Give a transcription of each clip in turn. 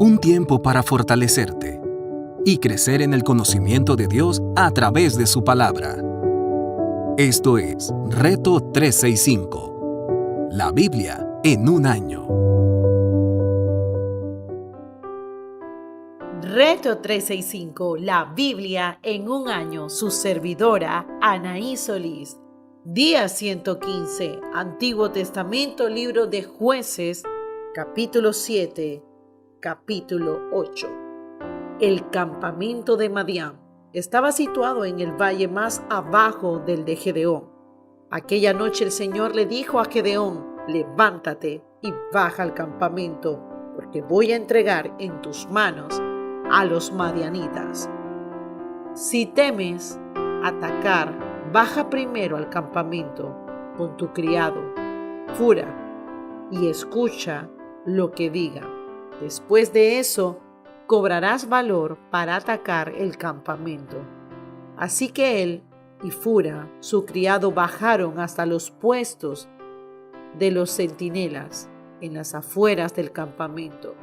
Un tiempo para fortalecerte y crecer en el conocimiento de Dios a través de su palabra. Esto es Reto 365, la Biblia en un año. Reto 365, la Biblia en un año. Su servidora, Anaí Solís. Día 115, Antiguo Testamento, libro de Jueces, capítulo 7, capítulo 8. El campamento de Madián estaba situado en el valle más abajo del de Gedeón. Aquella noche el Señor le dijo a Gedeón: levántate y baja al campamento, porque voy a entregar en tus manos a los madianitas. Si temes atacar, baja primero al campamento con tu criado, Fura, y escucha lo que diga. Después de eso, cobrarás valor para atacar el campamento. Así que él y Fura, su criado, bajaron hasta los puestos de los centinelas en las afueras del campamento.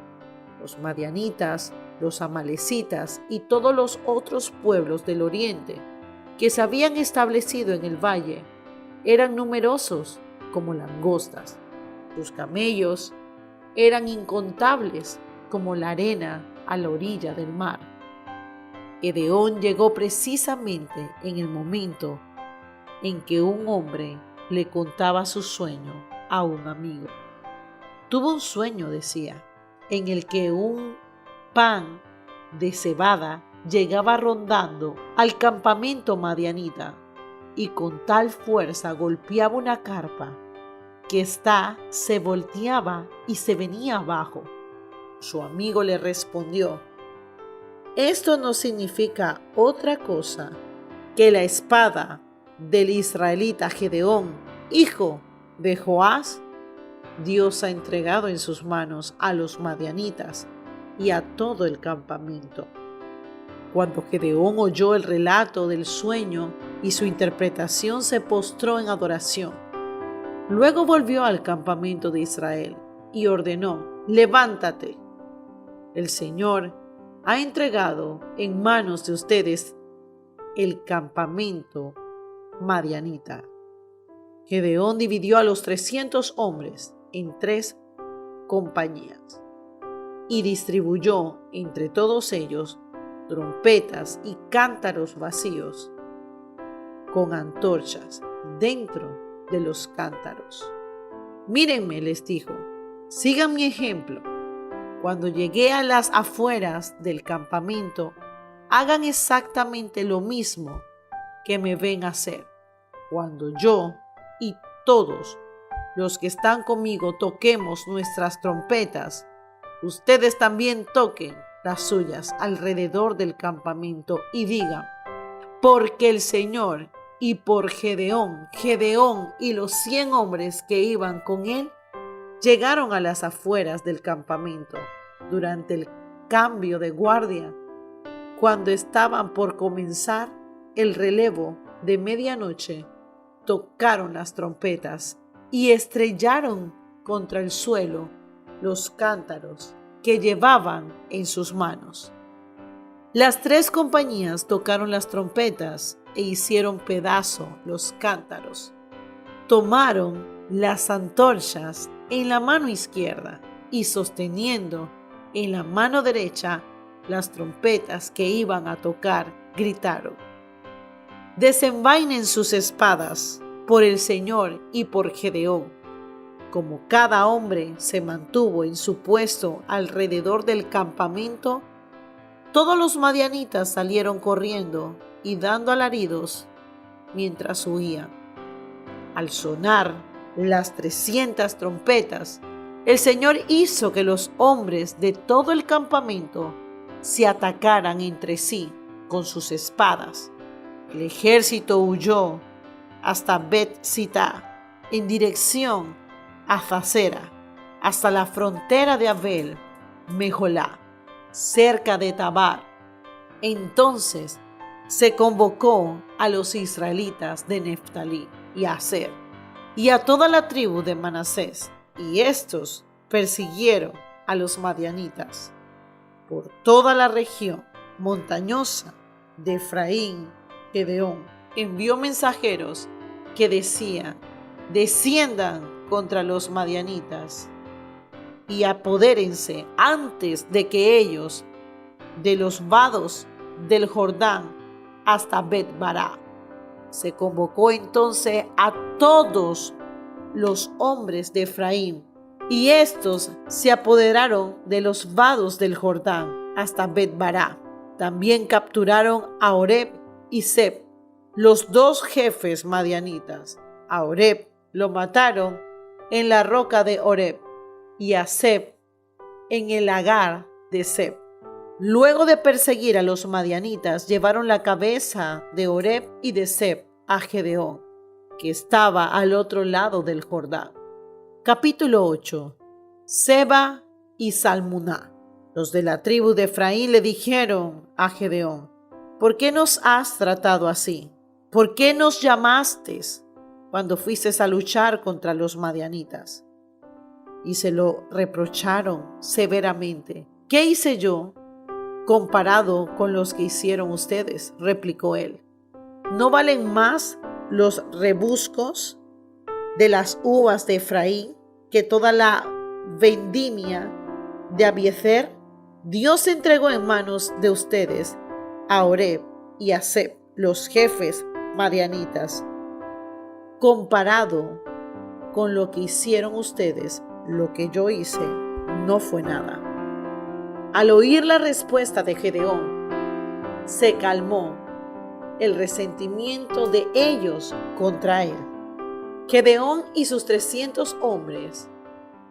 Los madianitas, los amalecitas y todos los otros pueblos del oriente que se habían establecido en el valle eran numerosos como langostas. Sus camellos eran incontables como la arena a la orilla del mar. Gedeón llegó precisamente en el momento en que un hombre le contaba su sueño a un amigo. Tuvo un sueño, decía, en el que un pan de cebada llegaba rondando al campamento madianita y con tal fuerza golpeaba una carpa que ésta se volteaba y se venía abajo. Su amigo le respondió: esto no significa otra cosa que la espada del israelita Gedeón, hijo de Joás. Dios ha entregado en sus manos a los madianitas y a todo el campamento. Cuando Gedeón oyó el relato del sueño y su interpretación, se postró en adoración. Luego volvió al campamento de Israel y ordenó: levántate. El Señor ha entregado en manos de ustedes el campamento madianita. Gedeón dividió a los 300 hombres en 3 compañías y distribuyó entre todos ellos trompetas y cántaros vacíos con antorchas dentro de los cántaros. Mírenme, les dijo, sigan mi ejemplo. Cuando llegué a las afueras del campamento, hagan exactamente lo mismo que me ven hacer. Cuando yo y todos los que están conmigo toquemos nuestras trompetas, ustedes también toquen las suyas alrededor del campamento y digan: porque el Señor, y por Gedeón y los 100 hombres que iban con él, llegaron a las afueras del campamento durante el cambio de guardia, cuando estaban por comenzar el relevo de medianoche. Tocaron las trompetas y estrellaron contra el suelo los cántaros que llevaban en sus manos. Las 3 compañías tocaron las trompetas e hicieron pedazo los cántaros. Tomaron las antorchas en la mano izquierda y sosteniendo en la mano derecha las trompetas que iban a tocar, gritaron: desenvainen sus espadas por el Señor y por Gedeón. Como cada hombre se mantuvo en su puesto alrededor del campamento, todos los madianitas salieron corriendo y dando alaridos mientras huían. Al sonar las 300 trompetas, el Señor hizo que los hombres de todo el campamento se atacaran entre sí con sus espadas. El ejército huyó hasta Bet-Sitá, en dirección a Zacera, hasta la frontera de Abel Mejolá, cerca de Tabar. Entonces se convocó a los israelitas de Neftalí y Aser y a toda la tribu de Manasés, y estos persiguieron a los madianitas. por toda la región montañosa de Efraín, Gedeón envió mensajeros que decían: desciendan contra los madianitas y apodérense antes de que ellos de los vados del Jordán hasta Bet-bará. Se convocó entonces a todos los hombres de Efraín, y estos se apoderaron de los vados del Jordán hasta Bet-bará. También capturaron a Oreb y Zeb, los dos jefes madianitas. A Oreb lo mataron en la roca de Oreb y a Zeb en el lagar de Zeb. Luego de perseguir a los madianitas, llevaron la cabeza de Oreb y de Zeb a Gedeón, que estaba al otro lado del Jordán. Capítulo 8. Seba y Salmuná. Los de la tribu de Efraín le dijeron a Gedeón: ¿por qué nos has tratado así? ¿Por qué nos llamaste cuando fuiste a luchar contra los madianitas? Y se lo reprocharon severamente. ¿Qué hice yo comparado con los que hicieron ustedes?, replicó él. ¿No valen más los rebuscos de las uvas de Efraín que toda la vendimia de Abiezer? Dios entregó en manos de ustedes a Oreb y a Zeb, los jefes madianitas. Comparado con lo que hicieron ustedes, lo que yo hice no fue nada. Al oír la respuesta de Gedeón, se calmó el resentimiento de ellos contra él. Gedeón y sus 300 hombres,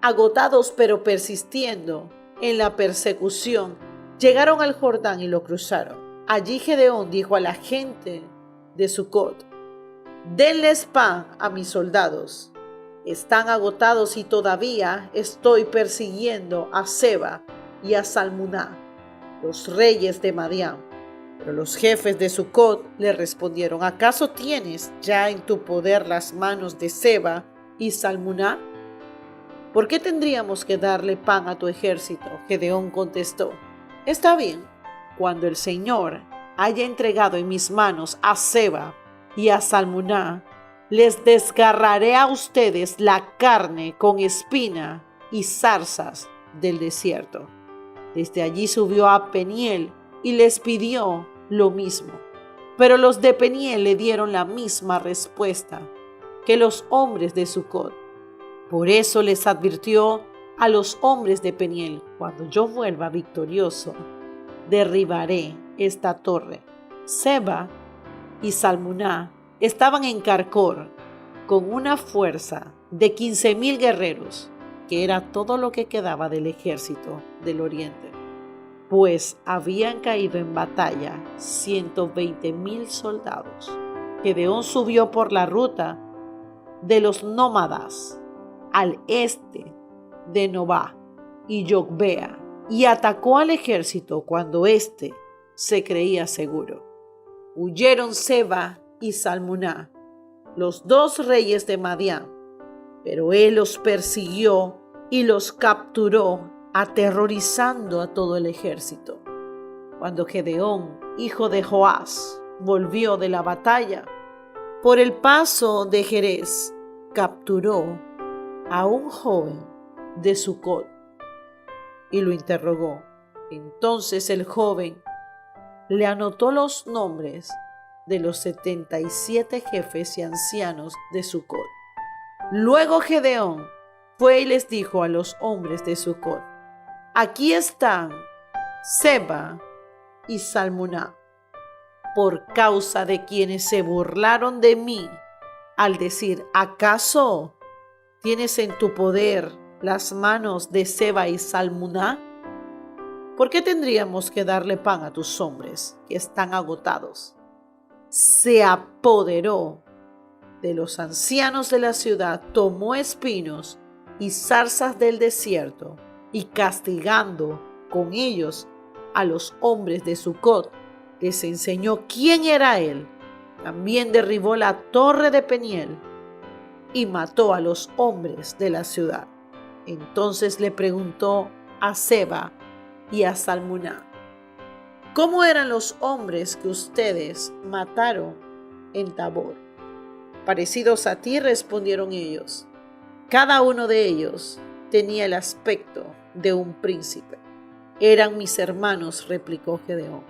agotados pero persistiendo en la persecución, llegaron al Jordán y lo cruzaron. Allí Gedeón dijo a la gente de Sucot: denles pan a mis soldados. Están agotados y todavía estoy persiguiendo a Seba y a Salmuná, los reyes de Madián. Pero los jefes de Sucot le respondieron: ¿acaso tienes ya en tu poder las manos de Seba y Salmuná? ¿Por qué tendríamos que darle pan a tu ejército? Gedeón contestó: está bien, cuando el Señor haya entregado en mis manos a Seba y a Salmuná, les desgarraré a ustedes la carne con espina y zarzas del desierto. Desde allí subió a Peniel y les pidió lo mismo. Pero los de Peniel le dieron la misma respuesta que los hombres de Sucot. Por eso les advirtió a los hombres de Peniel: cuando yo vuelva victorioso, derribaré esta torre. Seba y Salmuná estaban en Carcor con una fuerza de 15,000 guerreros, que era todo lo que quedaba del ejército del oriente, pues habían caído en batalla 120,000 soldados. Gedeón subió por la ruta de los nómadas al este de Nobá y Yogbea y atacó al ejército cuando éste se creía seguro. Huyeron Seba y Salmuná, los dos reyes de Madián, pero él los persiguió y los capturó, aterrorizando a todo el ejército. Cuando Gedeón, hijo de Joás, volvió de la batalla, por el paso de Jerez, capturó a un joven de Sucot y lo interrogó. Entonces el joven le anotó los nombres de los 77 jefes y ancianos de Sucot. Luego Gedeón fue y les dijo a los hombres de Sucot: aquí están Seba y Salmuná, por causa de quienes se burlaron de mí al decir: ¿acaso tienes en tu poder las manos de Seba y Salmuná? ¿Por qué tendríamos que darle pan a tus hombres que están agotados? Se apoderó de los ancianos de la ciudad, tomó espinos y zarzas del desierto, y castigando con ellos a los hombres de Sucot, les enseñó quién era él. También derribó la torre de Peniel y mató a los hombres de la ciudad. Entonces le preguntó a Seba y a Salmuná. ¿Cómo eran los hombres que ustedes mataron en Tabor? Parecidos a ti, respondieron ellos. Cada uno de ellos tenía el aspecto de un príncipe. Eran mis hermanos, replicó Gedeón,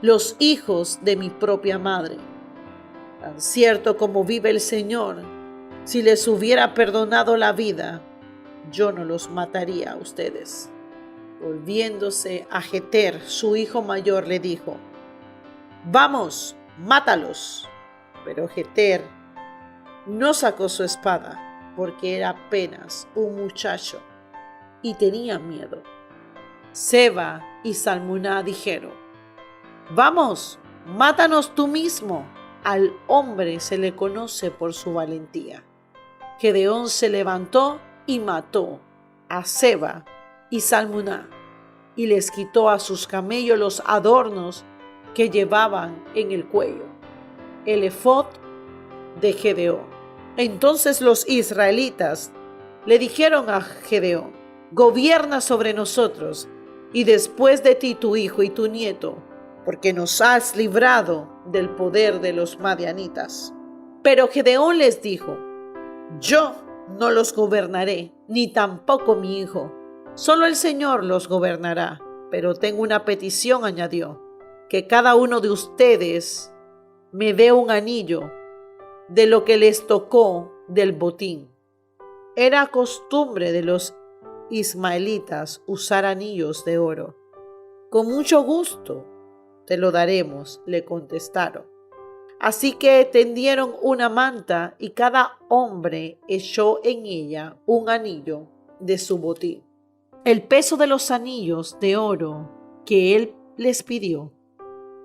los hijos de mi propia madre. Tan cierto como vive el Señor, si les hubiera perdonado la vida, yo no los mataría a ustedes. Volviéndose a Jeter, su hijo mayor, le dijo: Vamos, mátalos. Pero Jeter no sacó su espada, porque era apenas un muchacho y tenía miedo. Seba y Salmuná dijeron: Vamos, mátanos tú mismo. Al hombre se le conoce por su valentía. Gedeón se levantó y mató a Seba y Salmuná, y les quitó a sus camellos los adornos que llevaban en el cuello, el efod de Gedeón. Entonces los israelitas le dijeron a Gedeón: Gobierna sobre nosotros, y después de ti tu hijo y tu nieto, porque nos has librado del poder de los madianitas. Pero Gedeón les dijo: Yo no los gobernaré, ni tampoco mi hijo. Solo el Señor los gobernará. Pero tengo una petición, añadió: que cada uno de ustedes me dé un anillo de lo que les tocó del botín. Era costumbre de los ismaelitas usar anillos de oro. Con mucho gusto te lo daremos, le contestaron. Así que tendieron una manta y cada hombre echó en ella un anillo de su botín. El peso de los anillos de oro que él les pidió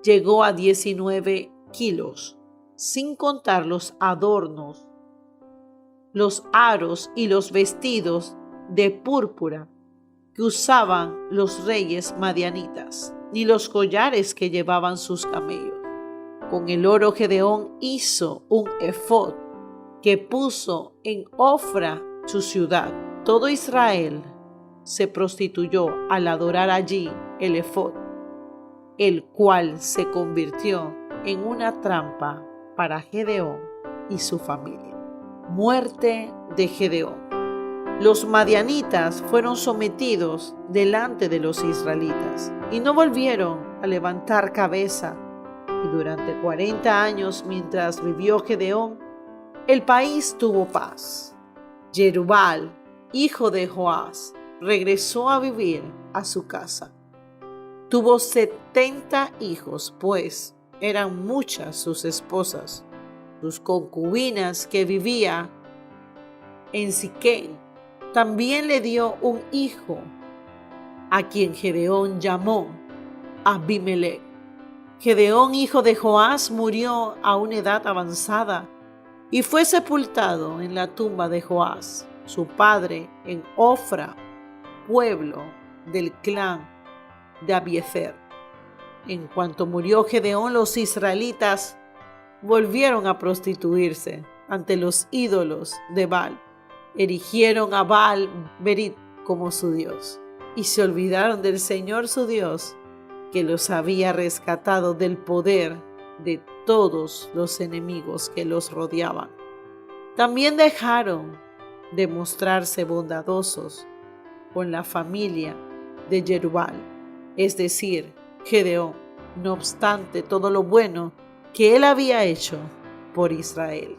llegó a 19 kilos, sin contar los adornos, los aros y los vestidos de púrpura que usaban los reyes madianitas, ni los collares que llevaban sus camellos. Con el oro Gedeón hizo un efod que puso en Ofra, su ciudad. Todo Israel se prostituyó al adorar allí el efod, el cual se convirtió en una trampa para Gedeón y su familia. Muerte de Gedeón. Los madianitas fueron sometidos delante de los israelitas y no volvieron a levantar cabeza. Y durante 40 años, mientras vivió Gedeón, el país tuvo paz. Jerubal, hijo de Joás, regresó a vivir a su casa. Tuvo 70 hijos, pues eran muchas sus esposas, sus concubinas que vivía en Siquem. También le dio un hijo, a quien Gedeón llamó Abimelech. Gedeón, hijo de Joás, murió a una edad avanzada y fue sepultado en la tumba de Joás, su padre, en Ofra, pueblo del clan de Abiezer. En cuanto murió Gedeón, los israelitas volvieron a prostituirse ante los ídolos de Baal. Erigieron a Baal Berit como su Dios y se olvidaron del Señor su Dios, que los había rescatado del poder de todos los enemigos que los rodeaban. También dejaron de mostrarse bondadosos con la familia de Jerubal, es decir, Gedeón, no obstante todo lo bueno que él había hecho por Israel.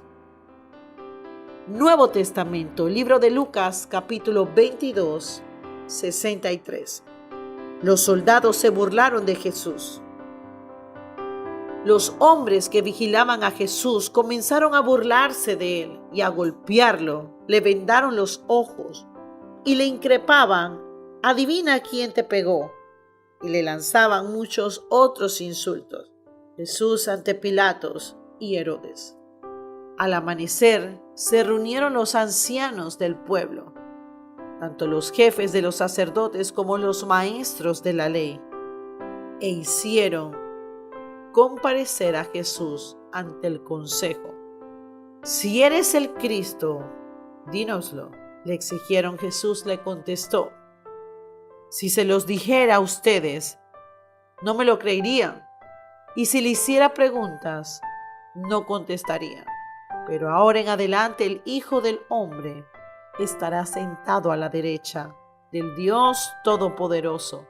Nuevo Testamento, libro de Lucas, capítulo 22, 63. Los soldados se burlaron de Jesús. Los hombres que vigilaban a Jesús comenzaron a burlarse de él y a golpearlo. Le vendaron los ojos y le increpaban: adivina quién te pegó. Y le lanzaban muchos otros insultos. Jesús ante Pilatos y Herodes. Al amanecer se reunieron los ancianos del pueblo, tanto los jefes de los sacerdotes como los maestros de la ley, e hicieron comparecer a Jesús ante el consejo. Si eres el Cristo, dínoslo, le exigieron. Jesús le contestó: Si se los dijera a ustedes, no me lo creerían. Y si le hiciera preguntas, no contestarían. Pero ahora en adelante el Hijo del Hombre estará sentado a la derecha del Dios Todopoderoso.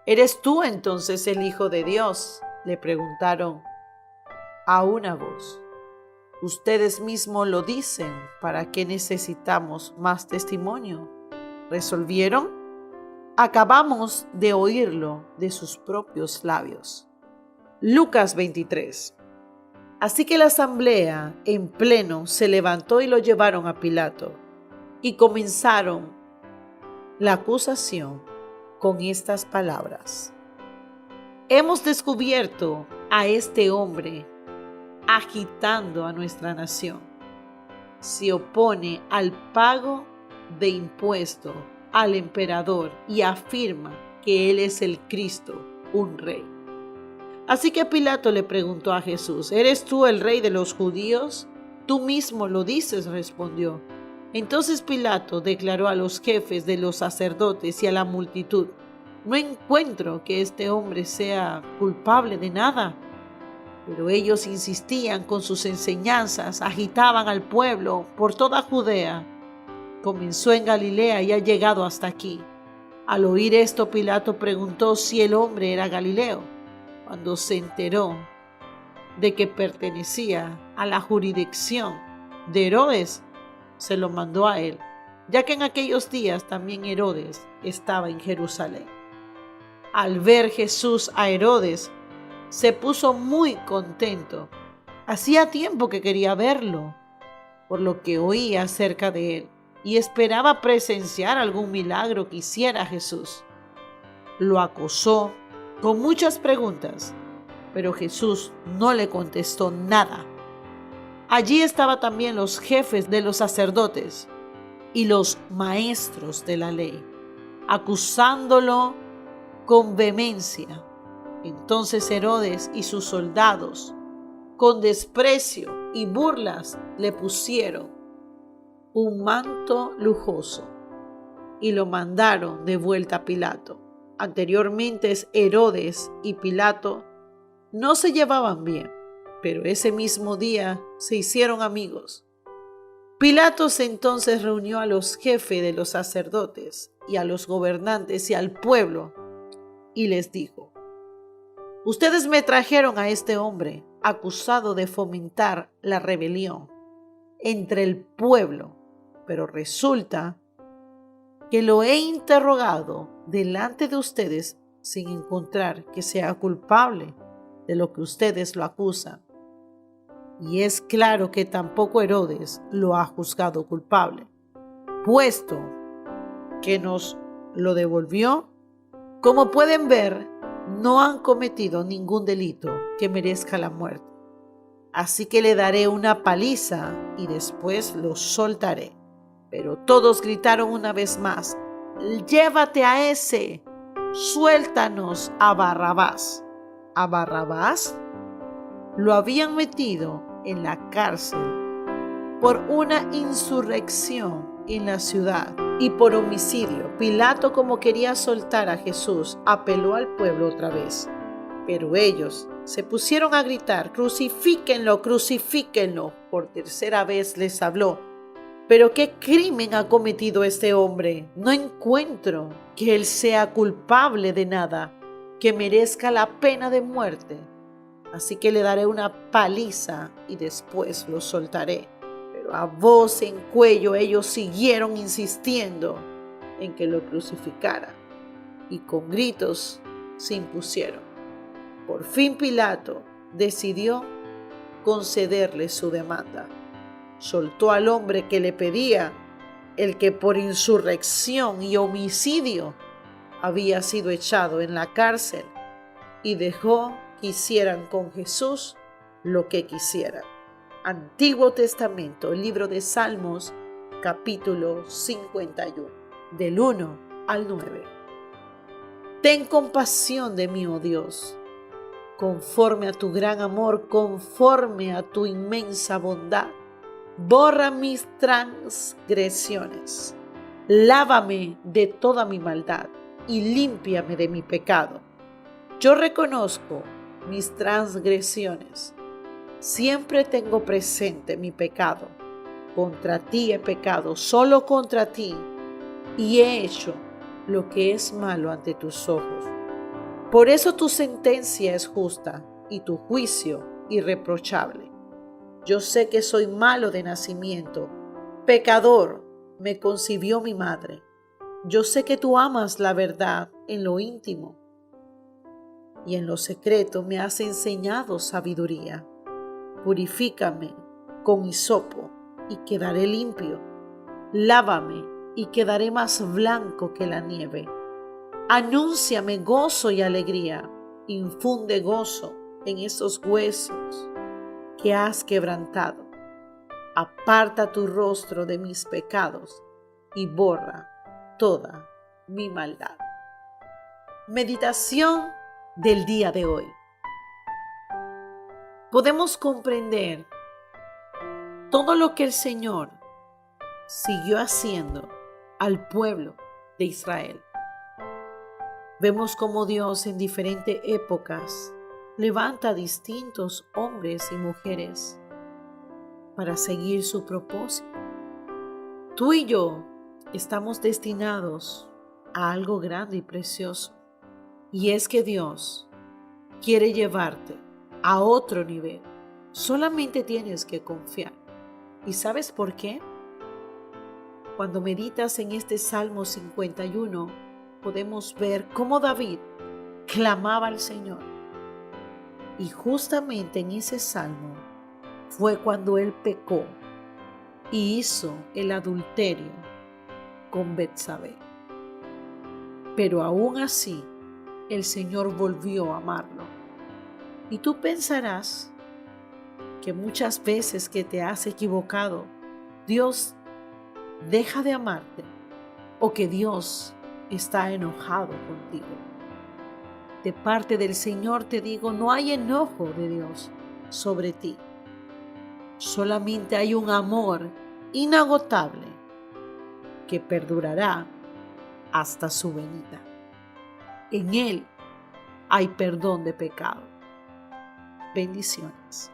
¿Eres tú entonces el Hijo de Dios?, le preguntaron a una voz. Ustedes mismos lo dicen, ¿para qué necesitamos más testimonio? ¿Resolvieron? Acabamos de oírlo de sus propios labios. Lucas 23. Así que la asamblea en pleno se levantó y lo llevaron a Pilato y comenzaron la acusación con estas palabras: hemos descubierto a este hombre agitando a nuestra nación. Se opone al pago de impuesto al emperador y afirma que él es el Cristo, un rey. Así que Pilato le preguntó a Jesús: ¿eres tú el rey de los judíos? Tú mismo lo dices, respondió. Entonces Pilato declaró a los jefes de los sacerdotes y a la multitud: no encuentro que este hombre sea culpable de nada. Pero ellos insistían con sus enseñanzas, agitaban al pueblo por toda Judea. Comenzó en Galilea y ha llegado hasta aquí. Al oír esto, Pilato preguntó si el hombre era Galileo. Cuando se enteró de que pertenecía a la jurisdicción de Herodes, se lo mandó a él, ya que en aquellos días también Herodes estaba en Jerusalén. Al ver Jesús a Herodes, se puso muy contento. Hacía tiempo que quería verlo, por lo que oía acerca de él, y esperaba presenciar algún milagro que hiciera Jesús. Lo acosó con muchas preguntas, pero Jesús no le contestó nada. Allí estaban también los jefes de los sacerdotes y los maestros de la ley, acusándolo con vehemencia. Entonces Herodes y sus soldados, con desprecio y burlas, le pusieron un manto lujoso y lo mandaron de vuelta a Pilato. Anteriormente Herodes y Pilato no se llevaban bien, pero ese mismo día se hicieron amigos. Pilatos entonces reunió a los jefes de los sacerdotes y a los gobernantes y al pueblo y les dijo: ustedes me trajeron a este hombre acusado de fomentar la rebelión entre el pueblo, pero resulta que lo he interrogado delante de ustedes sin encontrar que sea culpable de lo que ustedes lo acusan. Y es claro que tampoco Herodes lo ha juzgado culpable, puesto que nos lo devolvió. Como pueden ver, no han cometido ningún delito que merezca la muerte. Así que le daré una paliza y después lo soltaré. Pero todos gritaron una vez más: llévate a ese, suéltanos a Barrabás. ¿A Barrabás? Lo habían metido en la cárcel por una insurrección en la ciudad y por homicidio. Pilato, como quería soltar a Jesús, apeló al pueblo otra vez. Pero ellos se pusieron a gritar: crucifíquenlo, crucifíquenlo. Por tercera vez les habló: ¿pero qué crimen ha cometido este hombre? No encuentro que él sea culpable de nada que merezca la pena de muerte. Así que le daré una paliza y después lo soltaré. Pero a voz en cuello ellos siguieron insistiendo en que lo crucificaran y con gritos se impusieron. Por fin Pilato decidió concederle su demanda. Soltó al hombre que le pedía, el que por insurrección y homicidio había sido echado en la cárcel, y dejó que hicieran con Jesús lo que quisieran. Antiguo Testamento, libro de Salmos, capítulo 51, del 1 al 9. Ten compasión de mí, oh Dios, conforme a tu gran amor, conforme a tu inmensa bondad. Borra mis transgresiones, lávame de toda mi maldad y límpiame de mi pecado. Yo reconozco mis transgresiones. Siempre tengo presente mi pecado. Contra ti he pecado, solo contra ti, y he hecho lo que es malo ante tus ojos. Por eso tu sentencia es justa y tu juicio irreprochable. Yo sé que soy malo de nacimiento, pecador me concibió mi madre. Yo sé que tú amas la verdad en lo íntimo y en lo secreto me has enseñado sabiduría. Purifícame con hisopo y quedaré limpio. Lávame y quedaré más blanco que la nieve. Anúnciame gozo y alegría. Infunde gozo en esos huesos que has quebrantado. Aparta tu rostro de mis pecados y borra toda mi maldad. Meditación del día de hoy. Podemos comprender todo lo que el Señor siguió haciendo al pueblo de Israel. Vemos cómo Dios en diferentes épocas levanta a distintos hombres y mujeres para seguir su propósito. Tú y yo estamos destinados a algo grande y precioso, y es que Dios quiere llevarte a otro nivel. Solamente tienes que confiar. ¿Y sabes por qué? Cuando meditas en este Salmo 51, podemos ver cómo David clamaba al Señor. Y justamente en ese salmo fue cuando él pecó y hizo el adulterio con Betsabé. Pero aún así, el Señor volvió a amarlo. Y tú pensarás que muchas veces que te has equivocado, Dios deja de amarte o que Dios está enojado contigo. De parte del Señor te digo, no hay enojo de Dios sobre ti. Solamente hay un amor inagotable que perdurará hasta su venida. En Él hay perdón de pecado. Bendiciones.